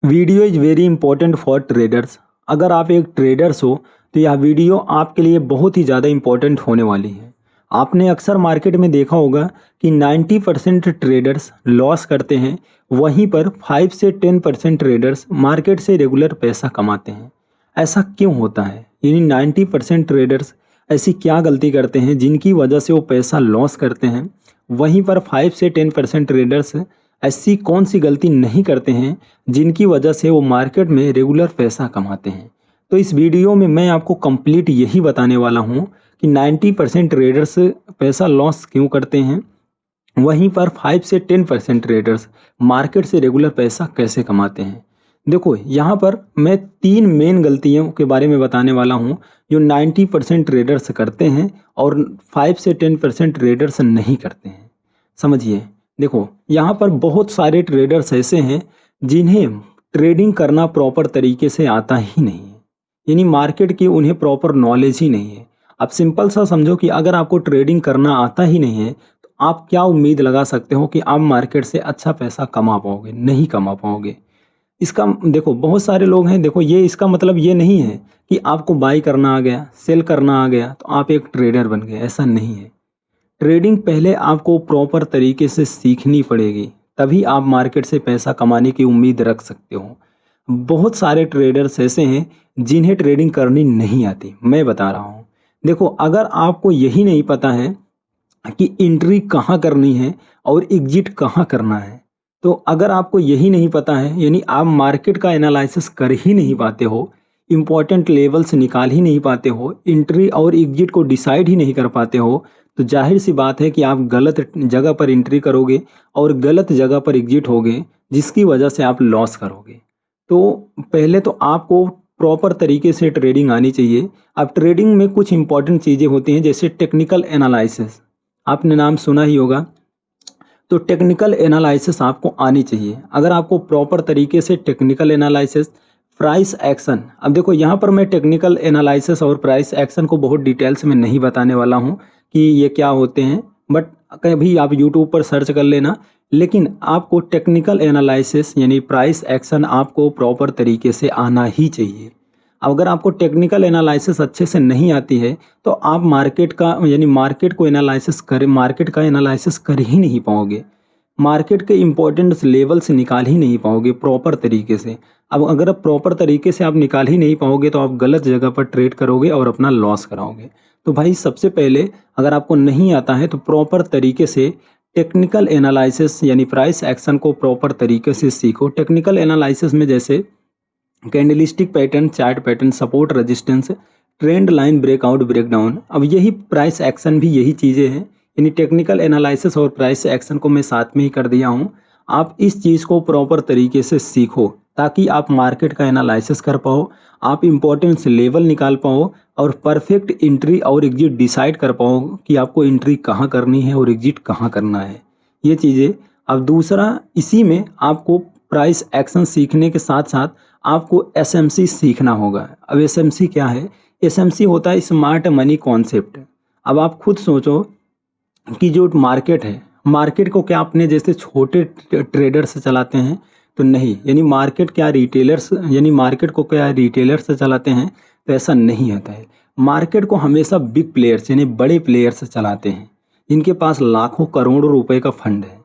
Video is very important for traders. अगर आप एक ट्रेडर्स हो तो यह वीडियो आपके लिए बहुत ही ज़्यादा इंपॉर्टेंट होने वाली है। आपने अक्सर मार्केट में देखा होगा कि 90% ट्रेडर्स लॉस करते हैं, वहीं पर 5 से 10% ट्रेडर्स मार्केट से रेगुलर पैसा कमाते हैं। ऐसा क्यों होता है? यानी 90% ट्रेडर्स ऐसी क्या गलती करते हैं जिनकी वजह से वो पैसा लॉस करते हैं, वहीं पर 5 से 10% ट्रेडर्स ऐसी कौन सी गलती नहीं करते हैं जिनकी वजह से वो मार्केट में रेगुलर पैसा कमाते हैं। तो इस वीडियो में मैं आपको कंप्लीट यही बताने वाला हूँ कि 90% ट्रेडर्स पैसा लॉस क्यों करते हैं, वहीं पर 5 से 10% ट्रेडर्स मार्केट से रेगुलर पैसा कैसे कमाते हैं। देखो यहाँ पर मैं 3 मेन गलतियों के बारे में बताने वाला हूँ जो 90% ट्रेडर्स करते हैं और 5 से 10% ट्रेडर्स नहीं करते हैं। समझिए, देखो यहाँ पर बहुत सारे ट्रेडर्स ऐसे हैं जिन्हें ट्रेडिंग करना प्रॉपर तरीके से आता ही नहीं है, यानी मार्केट की उन्हें प्रॉपर नॉलेज ही नहीं है। आप सिंपल सा समझो कि अगर आपको ट्रेडिंग करना आता ही नहीं है तो आप क्या उम्मीद लगा सकते हो कि आप मार्केट से अच्छा पैसा कमा पाओगे? नहीं कमा पाओगे। इसका देखो बहुत सारे लोग हैं, देखो ये इसका मतलब ये नहीं है कि आपको बाई करना आ गया, सेल करना आ गया तो आप एक ट्रेडर बन गए, ऐसा नहीं है। ट्रेडिंग पहले आपको प्रॉपर तरीके से सीखनी पड़ेगी, तभी आप मार्केट से पैसा कमाने की उम्मीद रख सकते हो। बहुत सारे ट्रेडर्स ऐसे हैं जिन्हें ट्रेडिंग करनी नहीं आती, मैं बता रहा हूँ। देखो अगर आपको यही नहीं पता है कि एंट्री कहाँ करनी है और एग्जिट कहाँ करना है, तो अगर आपको यही नहीं पता है यानी आप मार्केट का एनालिसिस कर ही नहीं पाते हो, इम्पॉर्टेंट लेवल्स निकाल ही नहीं पाते हो, एंट्री और एग्जिट को डिसाइड ही नहीं कर पाते हो, तो जाहिर सी बात है कि आप गलत जगह पर एंट्री करोगे और गलत जगह पर एग्जिट होगे, जिसकी वजह से आप लॉस करोगे। तो पहले तो आपको प्रॉपर तरीके से ट्रेडिंग आनी चाहिए। अब ट्रेडिंग में कुछ इंपॉर्टेंट चीज़ें होती हैं जैसे टेक्निकल एनालिसिस, आपने नाम सुना ही होगा। तो टेक्निकल एनालिसिस आपको आनी चाहिए। अगर आपको प्रॉपर तरीके से टेक्निकल एनालिसिस, प्राइस एक्शन, अब देखो यहाँ पर मैं टेक्निकल एनालिसिस और प्राइस एक्शन को बहुत डिटेल्स में नहीं बताने वाला हूँ कि ये क्या होते हैं, बट कभी आप यूट्यूब पर सर्च कर लेना। लेकिन आपको टेक्निकल एनालिसिस यानी प्राइस एक्शन आपको प्रॉपर तरीके से आना ही चाहिए। अगर आपको टेक्निकल एनालिसिस अच्छे से नहीं आती है तो आप मार्केट का यानी मार्केट का एनालिसिस कर ही नहीं पाओगे, मार्केट के इम्पोर्टेंट लेवल्स निकाल ही नहीं पाओगे प्रॉपर तरीके से। अब अगर आप प्रॉपर तरीके से आप निकाल ही नहीं पाओगे तो आप गलत जगह पर ट्रेड करोगे और अपना लॉस कराओगे। तो भाई सबसे पहले अगर आपको नहीं आता है तो प्रॉपर तरीके से टेक्निकल एनालिसिस यानी प्राइस एक्शन को प्रॉपर तरीके से सीखो। टेक्निकल एनालिसिस में जैसे candlestick pattern, chart pattern, support, resistance, trend line, breakout, breakdown, अब यही प्राइस एक्शन भी यही चीज़ें हैं। यानी टेक्निकल एनालिसिस और प्राइस एक्शन को मैं साथ में ही कर दिया हूँ। आप इस चीज़ को प्रॉपर तरीके से सीखो ताकि आप मार्केट का एनालिसिस कर पाओ, आप इम्पोर्टेंस लेवल निकाल पाओ और परफेक्ट एंट्री और एग्जिट डिसाइड कर पाओ कि आपको एंट्री कहाँ करनी है और एग्जिट कहाँ करना है, ये चीज़ें। अब दूसरा, इसी में आपको प्राइस एक्शन सीखने के साथ साथ आपको एसएमसी सीखना होगा। अब एसएमसी क्या है? एसएमसी होता है स्मार्ट मनी कॉन्सेप्ट। अब आप खुद सोचो कि जो मार्केट है, मार्केट को क्या अपने जैसे छोटे ट्रेडर्स चलाते हैं? तो नहीं, यानी मार्केट क्या रिटेलर्स, यानी मार्केट को क्या रिटेलर्स चलाते हैं? तो ऐसा नहीं होता है। मार्केट को हमेशा बिग प्लेयर्स यानी बड़े प्लेयर्स चलाते हैं जिनके पास लाखों करोड़ों रुपए का फंड है,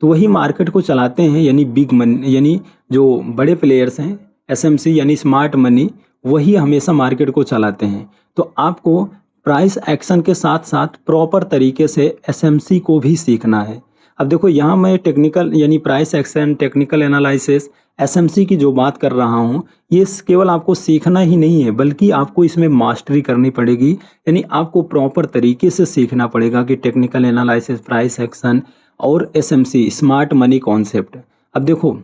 तो वही मार्केट को चलाते हैं। यानी बिग मनी यानी जो बड़े प्लेयर्स हैं, एसएमसी यानी स्मार्ट मनी, वही हमेशा मार्केट को चलाते हैं। तो आपको प्राइस एक्शन के साथ साथ प्रॉपर तरीके से एसएमसी को भी सीखना है। अब देखो यहाँ मैं टेक्निकल यानी price action, technical analysis, SMC की जो बात कर रहा हूँ, ये केवल आपको सीखना ही नहीं है बल्कि आपको इसमें मास्टरी करनी पड़ेगी। यानी आपको प्रॉपर तरीके से सीखना पड़ेगा कि टेक्निकल एनालिसिस, प्राइस एक्शन और एसएमसी, स्मार्ट मनी कॉन्सेप्ट। अब देखो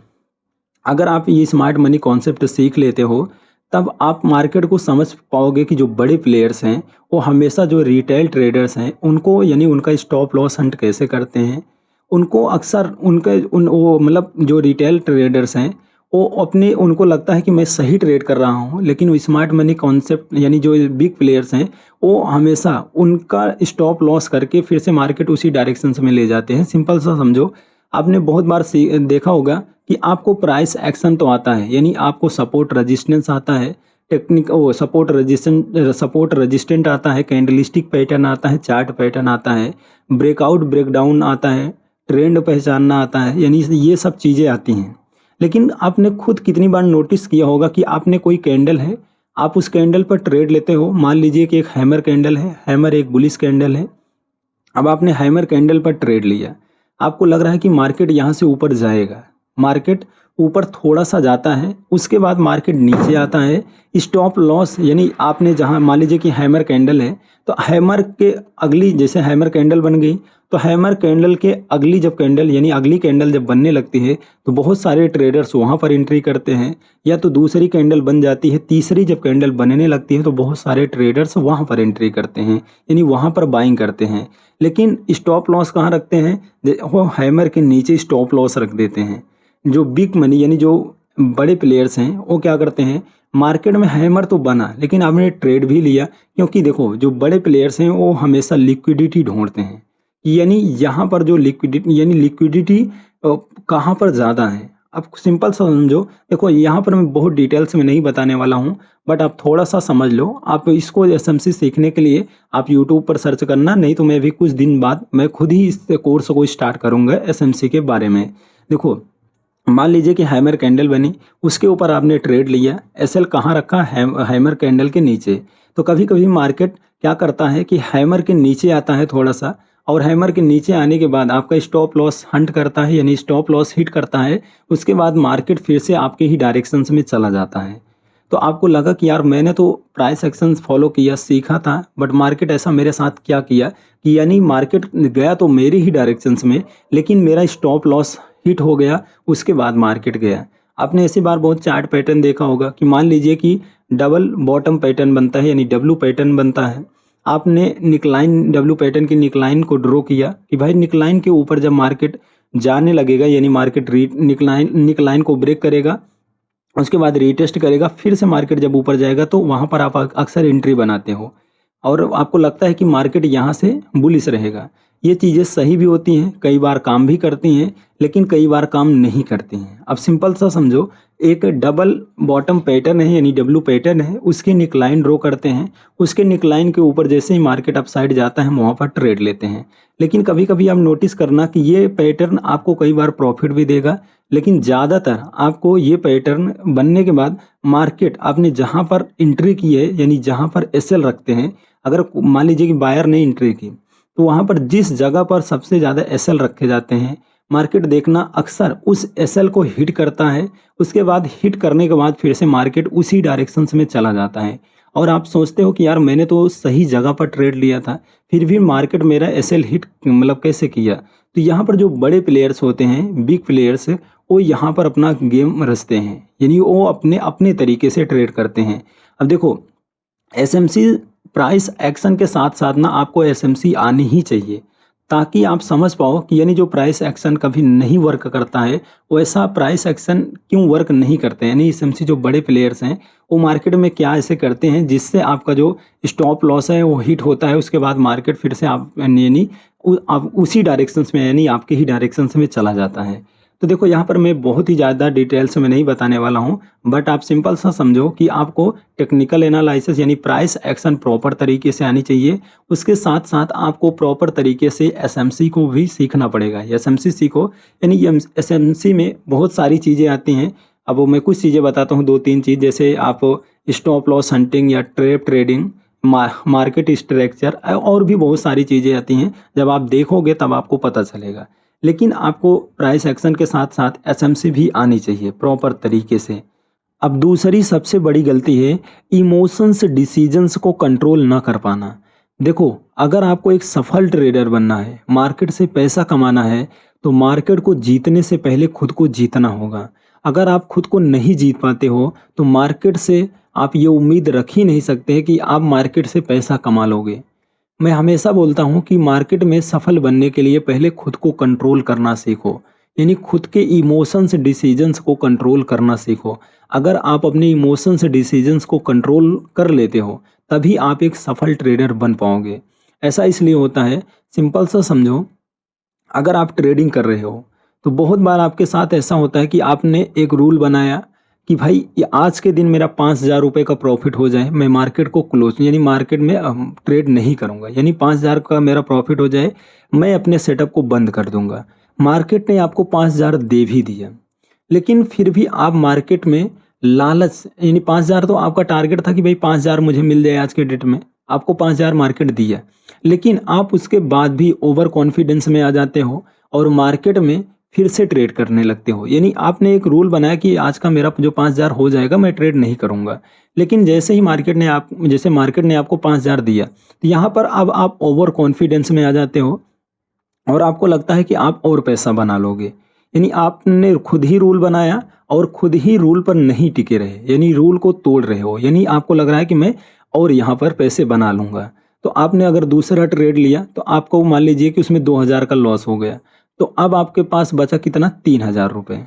अगर आप ये स्मार्ट मनी कॉन्सेप्ट सीख लेते हो तब आप मार्केट को समझ पाओगे कि जो बड़े प्लेयर्स हैं वो हमेशा जो रिटेल ट्रेडर्स हैं उनको यानी उनका स्टॉप लॉस हंट कैसे करते हैं। उनको अक्सर उनके वो मतलब जो रिटेल ट्रेडर्स हैं वो अपने उनको लगता है कि मैं सही ट्रेड कर रहा हूँ, लेकिन वो स्मार्ट मनी कॉन्सेप्ट यानी जो बिग प्लेयर्स हैं वो हमेशा उनका स्टॉप लॉस करके फिर से मार्केट उसी डायरेक्शन में ले जाते हैं। सिंपल सा समझो, आपने बहुत बार देखा होगा कि आपको प्राइस एक्शन तो आता है, यानी आपको सपोर्ट रेजिस्टेंस आता है, सपोर्ट रेजिस्टेंट आता है, कैंडलस्टिक पैटर्न आता है, चार्ट पैटर्न आता है, ब्रेकआउट ब्रेकडाउन आता है, ट्रेंड पहचानना आता है, यानी ये सब चीज़ें आती हैं। लेकिन आपने खुद कितनी बार नोटिस किया होगा कि आपने कोई कैंडल है, आप उस कैंडल पर ट्रेड लेते हो। मान लीजिए कि एक हैमर कैंडल है, हैमर एक बुलिश कैंडल है। अब आपने हैमर कैंडल पर ट्रेड लिया, आपको लग रहा है कि मार्केट यहाँ से ऊपर जाएगा, मार्केट ऊपर थोड़ा सा जाता है, उसके बाद मार्केट नीचे आता है। स्टॉप लॉस यानी आपने जहाँ मान लीजिए कि हैमर कैंडल है, तो हैमर के अगली जैसे हैमर कैंडल बन गई, तो हैमर कैंडल के अगली जब कैंडल यानी अगली कैंडल जब बनने लगती है तो बहुत सारे ट्रेडर्स वहाँ पर एंट्री करते हैं, या तो दूसरी कैंडल बन जाती है, तीसरी जब कैंडल बनने लगती है तो बहुत सारे ट्रेडर्स वहाँ पर एंट्री करते हैं, यानी वहाँ पर बाइंग करते हैं। लेकिन स्टॉप लॉस कहाँ रखते हैं, वो हैमर के नीचे स्टॉप लॉस रख देते हैं। जो बिग मनी यानी जो बड़े प्लेयर्स हैं वो क्या करते हैं, मार्केट में हैमर तो बना लेकिन आपने ट्रेड भी लिया, क्योंकि देखो जो बड़े प्लेयर्स हैं वो हमेशा लिक्विडिटी ढूंढते हैं, यानी यहाँ पर जो लिक्विडिटी कहाँ पर ज़्यादा है। अब सिंपल सा समझो, देखो यहाँ पर मैं बहुत डिटेल्स में नहीं बताने वाला हूँ, बट आप थोड़ा सा समझ लो। आप इसको एसएमसी सीखने के लिए आप यूट्यूब पर सर्च करना, नहीं तो मैं भी कुछ दिन बाद मैं खुद ही इस कोर्स को स्टार्ट करूँगा एसएमसी के बारे में। देखो मान लीजिए कि हैमर कैंडल बनी, उसके ऊपर आपने ट्रेड लिया, एसएल कहाँ रखा, हैमर कैंडल के नीचे। तो कभी कभी मार्केट क्या करता है कि हैमर के नीचे आता है थोड़ा सा, और हैमर के नीचे आने के बाद आपका स्टॉप लॉस हंट करता है, यानी स्टॉप लॉस हिट करता है। उसके बाद मार्केट फिर से आपके ही डायरेक्शंस में चला जाता है। तो आपको लगा कि यार मैंने तो प्राइस एक्शंस फॉलो किया, सीखा था, बट मार्केट ऐसा मेरे साथ क्या किया कि यानी मार्केट गया तो मेरे ही डायरेक्शंस में, लेकिन मेरा स्टॉप लॉस हिट हो गया, उसके बाद मार्केट गया। आपने ऐसी बार बहुत चार्ट पैटर्न देखा होगा कि मान लीजिए कि डबल बॉटम पैटर्न बनता है, यानी डब्लू पैटर्न बनता है। आपने निकलाइन डब्लू पैटर्न की निकलाइन को ड्रॉ किया कि भाई निकलाइन के ऊपर जब मार्केट जाने लगेगा, यानी मार्केट निकलाइन को ब्रेक करेगा, उसके बाद रीटेस्ट करेगा, फिर से मार्केट जब ऊपर जाएगा तो वहाँ पर आप अक्सर एंट्री बनाते हो और आपको लगता है कि मार्केट यहाँ से बुलिश रहेगा। ये चीज़ें सही भी होती हैं, कई बार काम भी करती हैं, लेकिन कई बार काम नहीं करती हैं। अब सिंपल सा समझो, एक डबल बॉटम पैटर्न है यानी डब्लू पैटर्न है, उसके निकलाइन ड्रॉ करते हैं, उसके निकलाइन के ऊपर जैसे ही मार्केट अप साइड जाता है हम वहाँ पर ट्रेड लेते हैं। लेकिन कभी कभी आप नोटिस करना कि ये पैटर्न आपको कई बार प्रॉफिट भी देगा, लेकिन ज़्यादातर आपको ये पैटर्न बनने के बाद मार्केट आपने जहाँ पर एंट्री की है, यानी जहाँ पर एसएल रखते हैं, अगर मान लीजिए कि बायर ने एंट्री की तो वहाँ पर जिस जगह पर सबसे ज़्यादा एसएल रखे जाते हैं, मार्केट देखना अक्सर उस एसएल को हिट करता है। उसके बाद हिट करने के बाद फिर से मार्केट उसी डायरेक्शंस में चला जाता है और आप सोचते हो कि यार मैंने तो सही जगह पर ट्रेड लिया था, फिर भी मार्केट मेरा एसएल हिट मतलब कैसे किया। तो यहाँ पर जो बड़े प्लेयर्स होते हैं, बिग प्लेयर्स, वो यहाँ पर अपना गेम रचते हैं, यानी वो अपने अपने तरीके से ट्रेड करते हैं। अब देखो एसएमसी प्राइस एक्शन के साथ साथ ना आपको एसएमसी आनी ही चाहिए, ताकि आप समझ पाओ कि यानी जो प्राइस एक्शन कभी नहीं वर्क करता है वैसा प्राइस एक्शन क्यों वर्क नहीं करते, यानी एसएमसी जो बड़े प्लेयर्स हैं वो मार्केट में क्या ऐसे करते हैं जिससे आपका जो स्टॉप लॉस है वो हिट होता है, उसके बाद मार्केट फिर से आप यानी आप उसी डायरेक्शंस में यानी आपके ही डायरेक्शंस में चला जाता है। तो देखो यहाँ पर मैं बहुत ही ज़्यादा डिटेल्स में नहीं बताने वाला हूँ, बट आप सिंपल सा समझो कि आपको टेक्निकल एनालिसिस यानी प्राइस एक्शन प्रॉपर तरीके से आनी चाहिए। उसके साथ साथ आपको प्रॉपर तरीके से एसएमसी को भी सीखना पड़ेगा। एसएमसी सीखो, यानी एसएमसी में बहुत सारी चीज़ें आती हैं। अब मैं कुछ चीज़ें बताता हूँ, 2-3 चीज़, जैसे आप स्टॉप लॉस हंटिंग या ट्रैप ट्रेडिंग, मार्केट स्ट्रक्चर और भी बहुत सारी चीज़ें आती हैं। जब आप देखोगे तब आपको पता चलेगा। लेकिन आपको प्राइस एक्शन के साथ साथ एसएमसी भी आनी चाहिए प्रॉपर तरीके से। अब दूसरी सबसे बड़ी गलती है इमोशंस डिसीजंस को कंट्रोल ना कर पाना। देखो अगर आपको एक सफल ट्रेडर बनना है, मार्केट से पैसा कमाना है, तो मार्केट को जीतने से पहले खुद को जीतना होगा। अगर आप खुद को नहीं जीत पाते हो तो मार्केट से आप ये उम्मीद रख ही नहीं सकते कि आप मार्केट से पैसा कमा लोगे। मैं हमेशा बोलता हूँ कि मार्केट में सफल बनने के लिए पहले खुद को कंट्रोल करना सीखो, यानी खुद के इमोशंस डिसीजंस को कंट्रोल करना सीखो। अगर आप अपने इमोशंस डिसीजंस को कंट्रोल कर लेते हो तभी आप एक सफल ट्रेडर बन पाओगे। ऐसा इसलिए होता है, सिंपल सा समझो, अगर आप ट्रेडिंग कर रहे हो तो बहुत बार आपके साथ ऐसा होता है कि आपने एक रूल बनाया कि भाई ये आज के दिन मेरा 5,000 रुपये का प्रॉफिट हो जाए, मैं मार्केट को क्लोज यानी मार्केट में ट्रेड नहीं करूँगा, यानी 5,000 का मेरा प्रॉफिट हो जाए, मैं अपने सेटअप को बंद कर दूंगा। मार्केट ने आपको 5,000 दे भी दिया, लेकिन फिर भी आप मार्केट में लालच यानी 5,000 तो आपका टारगेट था कि भाई 5,000 मुझे मिल जाए आज के डेट में, आपको 5,000 मार्केट दिया, लेकिन आप उसके बाद भी ओवर कॉन्फिडेंस में आ जाते हो और मार्केट में फिर से ट्रेड करने लगते हो। यानी आपने एक रूल बनाया कि आज का मेरा जो 5,000 हो जाएगा मैं ट्रेड नहीं करूँगा, लेकिन जैसे ही मार्केट ने आपको 5,000 दिया, तो यहाँ पर अब आप ओवर कॉन्फिडेंस में आ जाते हो और आपको लगता है कि आप और पैसा बना लोगे। यानी आपने खुद ही रूल बनाया और खुद ही रूल पर नहीं टिके रहे, यानी रूल को तोड़ रहे हो, यानी आपको लग रहा है कि मैं और यहाँ पर पैसे बना लूँगा। तो आपने अगर दूसरा ट्रेड लिया तो आपको मान लीजिए कि उसमें 2,000 का लॉस हो गया, तो अब आपके पास बचा कितना, 3,000 रुपये।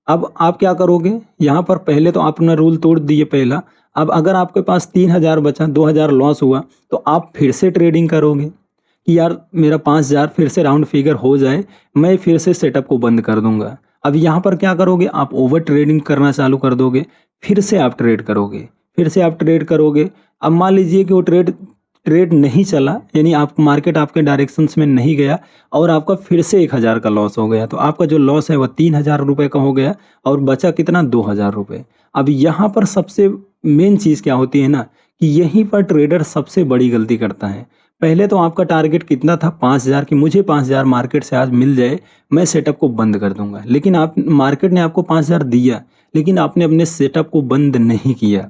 अब आप क्या करोगे, यहाँ पर पहले तो आपने रूल तोड़ दिए पहला, अब अगर आपके पास 3,000 बचा, 2,000 लॉस हुआ, तो आप फिर से ट्रेडिंग करोगे कि यार मेरा 5,000 फिर से राउंड फिगर हो जाए, मैं फिर से सेटअप को बंद कर दूंगा। अब यहाँ पर क्या करोगे, आप ओवर ट्रेडिंग करना चालू कर दोगे, फिर से आप ट्रेड करोगे, फिर से आप ट्रेड करोगे। अब मान लीजिए कि वो ट्रेड ट्रेड नहीं चला, यानी आप मार्केट आपके डायरेक्शंस में नहीं गया और आपका फिर से 1,000 का लॉस हो गया, तो आपका जो लॉस है वह 3,000 रुपये का हो गया और बचा कितना, 2,000 रुपये। अब यहाँ पर सबसे मेन चीज़ क्या होती है ना, कि यहीं पर ट्रेडर सबसे बड़ी गलती करता है। पहले तो आपका टारगेट कितना था, 5,000 कि मुझे 5,000 मार्केट से आज मिल जाए, मैं सेटअप को बंद कर दूंगा, लेकिन आप मार्केट ने आपको 5,000 दिया, लेकिन आपने अपने सेटअप को बंद नहीं किया।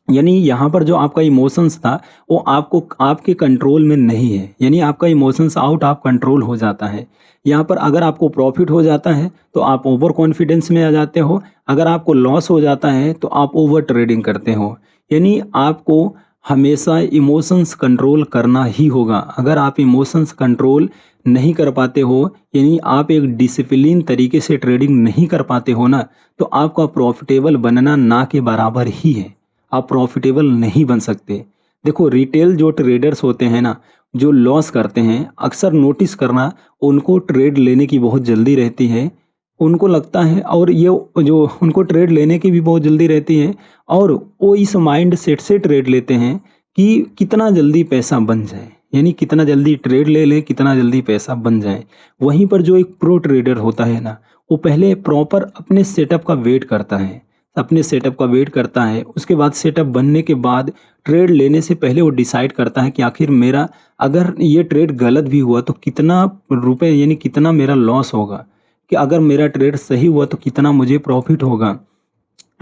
यानी यहाँ पर जो आपका इमोशंस था वो आपको आपके कंट्रोल में नहीं है, यानी आपका इमोशंस आउट ऑफ कंट्रोल हो जाता है। यहाँ पर अगर आपको प्रॉफिट हो जाता है तो आप ओवर कॉन्फिडेंस में आ जाते हो, अगर आपको लॉस हो जाता है तो आप ओवर ट्रेडिंग करते हो। यानी आपको हमेशा इमोशंस कंट्रोल करना ही होगा। अगर आप इमोशंस कंट्रोल नहीं कर पाते हो, यानी आप एक डिसिप्लिन तरीके से ट्रेडिंग नहीं कर पाते हो ना, तो आपका प्रॉफिटेबल बनना ना के बराबर ही है, आप प्रॉफिटेबल नहीं बन सकते। देखो रिटेल जो ट्रेडर्स होते हैं ना, जो लॉस करते हैं, अक्सर नोटिस करना, उनको ट्रेड लेने की बहुत जल्दी रहती है, उनको लगता है, और ये जो उनको ट्रेड लेने की भी बहुत जल्दी रहती है और वो इस माइंड सेट से ट्रेड लेते हैं कि कितना जल्दी पैसा बन जाए, यानी कितना जल्दी ट्रेड ले ले, कितना जल्दी पैसा बन जाए। वहीं पर जो एक प्रो ट्रेडर होता है ना, वो पहले प्रॉपर अपने सेटअप का वेट करता है, अपने सेटअप का वेट करता है, उसके बाद सेटअप बनने के बाद ट्रेड लेने से पहले वो डिसाइड करता है कि आखिर मेरा अगर ये ट्रेड गलत भी हुआ तो कितना रुपए यानी कितना मेरा लॉस होगा, कि अगर मेरा ट्रेड सही हुआ तो कितना मुझे प्रॉफिट होगा।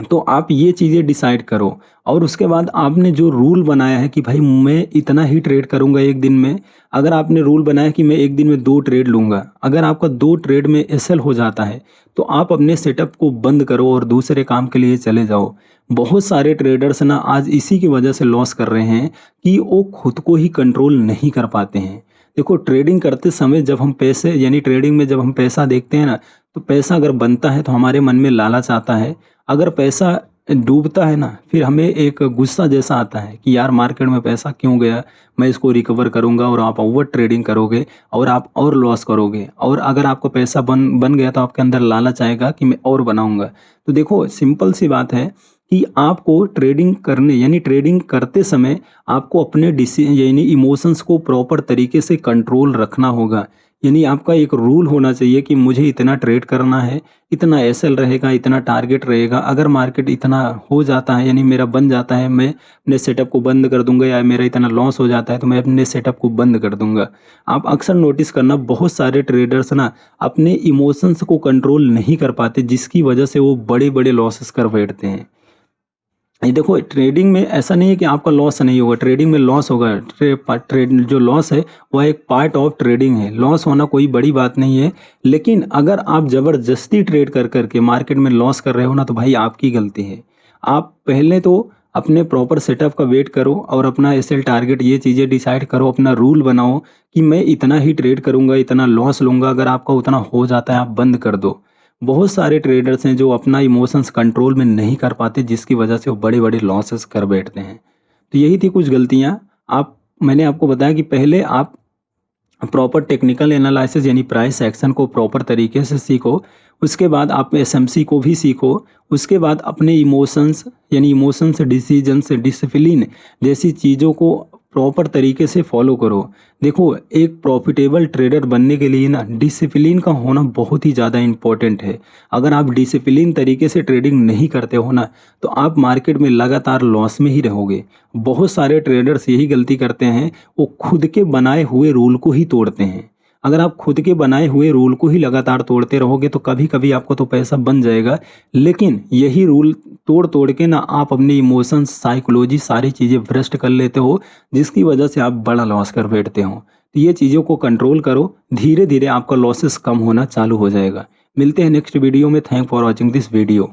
तो आप ये चीज़ें डिसाइड करो और उसके बाद आपने जो रूल बनाया है कि भाई मैं इतना ही ट्रेड करूंगा एक दिन में, अगर आपने रूल बनाया कि मैं एक दिन में 2 ट्रेड लूंगा, अगर आपका 2 ट्रेड में एसएल हो जाता है तो आप अपने सेटअप को बंद करो और दूसरे काम के लिए चले जाओ। बहुत सारे ट्रेडर्स ना आज इसी की वजह से लॉस कर रहे हैं कि वो खुद को ही कंट्रोल नहीं कर पाते हैं। देखो ट्रेडिंग करते समय जब हम पैसे यानी ट्रेडिंग में जब हम पैसा देखते हैं ना, तो पैसा अगर बनता है तो हमारे मन में लालच आता है, अगर पैसा डूबता है ना, फिर हमें एक गुस्सा जैसा आता है कि यार मार्केट में पैसा क्यों गया, मैं इसको रिकवर करूंगा, और आप ओवर ट्रेडिंग करोगे और आप और लॉस करोगे। और अगर आपको पैसा बन बन गया तो आपके अंदर लालच आएगा कि मैं और बनाऊंगा। तो देखो सिंपल सी बात है कि आपको ट्रेडिंग करने यानी ट्रेडिंग करते समय आपको अपने यानी इमोशंस को प्रॉपर तरीके से कंट्रोल रखना होगा। यानी आपका एक रूल होना चाहिए कि मुझे इतना ट्रेड करना है, इतना एसएल रहेगा, इतना टारगेट रहेगा, अगर मार्केट इतना हो जाता है यानी मेरा बन जाता है, मैं अपने सेटअप को बंद कर दूंगा, या मेरा इतना लॉस हो जाता है तो मैं अपने सेटअप को बंद कर दूंगा। आप अक्सर नोटिस करना बहुत सारे ट्रेडर्स ना अपने इमोशंस को कंट्रोल नहीं कर पाते, जिसकी वजह से वो बड़े बड़े लॉसेस कर बैठते हैं। ये देखो ट्रेडिंग में ऐसा नहीं है कि आपका लॉस नहीं होगा, ट्रेडिंग में लॉस होगा। ट्रेड जो लॉस है वह एक पार्ट ऑफ ट्रेडिंग है, लॉस होना कोई बड़ी बात नहीं है। लेकिन अगर आप ज़बरदस्ती ट्रेड कर करके मार्केट में लॉस कर रहे हो ना, तो भाई आपकी गलती है। आप पहले तो अपने प्रॉपर सेटअप का वेट करो और अपना एसएल टारगेट ये चीज़ें डिसाइड करो, अपना रूल बनाओ कि मैं इतना ही ट्रेड करूंगा, इतना लॉस लूंगा। अगर आपका उतना हो जाता है आप बंद कर दो। बहुत सारे ट्रेडर्स हैं जो अपना इमोशंस कंट्रोल में नहीं कर पाते, जिसकी वजह से वो बड़े बड़े लॉसेस कर बैठते हैं। तो यही थी कुछ गलतियाँ। आप मैंने आपको बताया कि पहले आप प्रॉपर टेक्निकल एनालिसिस यानी प्राइस एक्शन को प्रॉपर तरीके से सीखो। उसके बाद आप एसएमसी को भी सीखो। उसके बाद अपने इमोशंस यानी इमोशंस, डिसीजंस, डिसिप्लिन जैसी चीज़ों को प्रॉपर तरीके से फॉलो करो। देखो, एक प्रॉफिटेबल ट्रेडर बनने के लिए ना डिसिप्लिन का होना बहुत ही ज़्यादा इम्पोर्टेंट है। अगर आप डिसिप्लिन तरीके से ट्रेडिंग नहीं करते हो ना, तो आप मार्केट में लगातार लॉस में ही रहोगे। बहुत सारे ट्रेडर्स यही गलती करते हैं, वो खुद के बनाए हुए रूल को ही तोड़ते हैं। अगर आप खुद के बनाए हुए रूल को ही लगातार तोड़ते रहोगे तो कभी कभी आपको तो पैसा बन जाएगा, लेकिन यही रूल तोड़ तोड़ के ना आप अपने इमोशंस, साइकोलॉजी सारी चीज़ें भ्रष्ट कर लेते हो, जिसकी वजह से आप बड़ा लॉस कर बैठते हो। तो ये चीज़ों को कंट्रोल करो, धीरे धीरे आपका लॉसेस कम होना चालू हो जाएगा। मिलते हैं नेक्स्ट वीडियो में। Thank for watching this video.